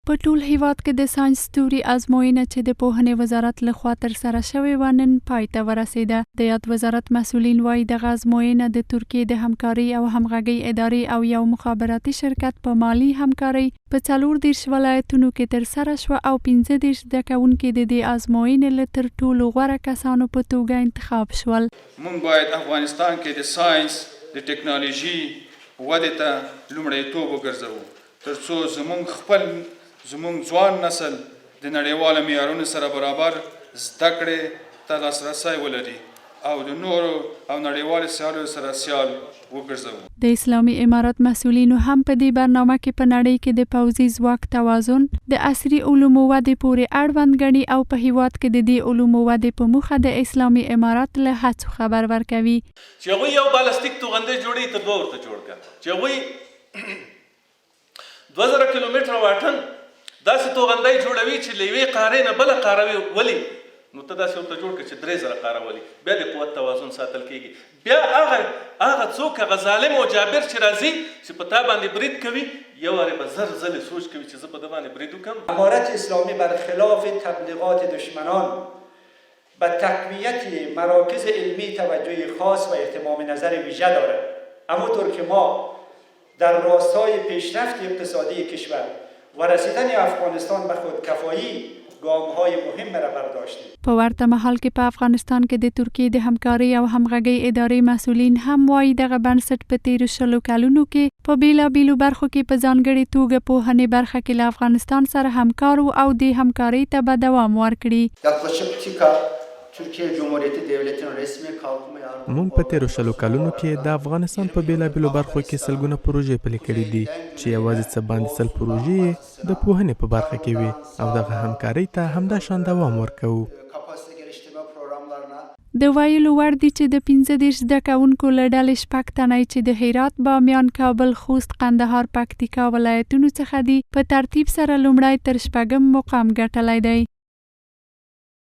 په ټول هیواد کې د ساینس ستوري ازموینه چې د پوهنې وزارت لخوا ترسره شوې و نن پایته ورسیده. د یاد وزارت مسوولین وايي د ازموینه د ترکیې د همکاري او همغږي ادارې او یو مخابراتي شرکت په مالی همکاري په 14 ولایتونو کې ترسره شو او 15 زده کوونکي د دې ازموینې له تر ټولو غوره کسانو په توګه انتخاب شول. موږ باید افغانستان کې د ساینس د ټکنالوژي ودې ته لومړیتوب وګرځوو ترڅو زموږ ځوان نسل د نړیوالو معیارونو سره برابر زده کړې ته لاسرسی ولري او د نورو او نړیوالو سیالیو سره سیال وګرځوو. د اسلامي امارت مسوولینو هم په دې برنامه کې په نړۍ کې د پوځي ځواک توازن د عصري علومو ودې پورې اړوند ګڼي او په هیواد کې د دې علومو ودې په موخه د اسلامي امارت له هڅو خبر ورکوي. چې هغوی یو بالستیک توغندی جوړوي تر 2 ورته جوړ کړه چې هغوی 2000 کیلومتره واټن داسې توغندی جوړوي چې له یوې قارې نه بله قاره ولي نو ته داسې ورته جوړ کړه چې 3000 قاره ولي بیا د قوت توازن ساتل کېږي. بیا هغه څوک هغه ظالم او جابر چې راځي چې په تا باندې برید کوي یو وارې به زر ځلې سوچ کوي چې زه په ده باندې برید وکړم. امارت اسلامی برخلاف تبلیغات دشمنان به تقویت مراکز علمی توجه خاص و اهتمام نظر ویژه دارد. همونطور که ما در راستای پیشرفت اقتصادی کشور و رسیدن افغانستان به خودکفایی گام‌های مهم را برداشتیم. په ورته مهال کې په افغانستان کې د ترکیې د همکاري او همغږي ادارې مسوولین هم وايي دغه بنسټ په تیرو 20 کلونو کې په بیلابیلو برخو کې په ځانګړې توګه پوهنې برخه کې له افغانستان سره همکار او د همکارۍ ته به دوام ورکړي. مونږ په تیرو 20 کلونو کې د افغانستان په بیلابیلو برخو کې سلګونه پروژې پلي کړي دي چې یوازې څه باندې 100 پروژې د پوهنې په برخه کې وي او دغه همکارۍ ته همداشان دوام ورکوو. د ویلو وړ دي چې د 15 زده کوونکو له ډلې 6 تنه چې د هرات، بامیان، کابل، خوست، قندهار، پکتیکا ولایتونو څخه دي په ترتیب سره لومړی تر 6م مقام ګټلی دی.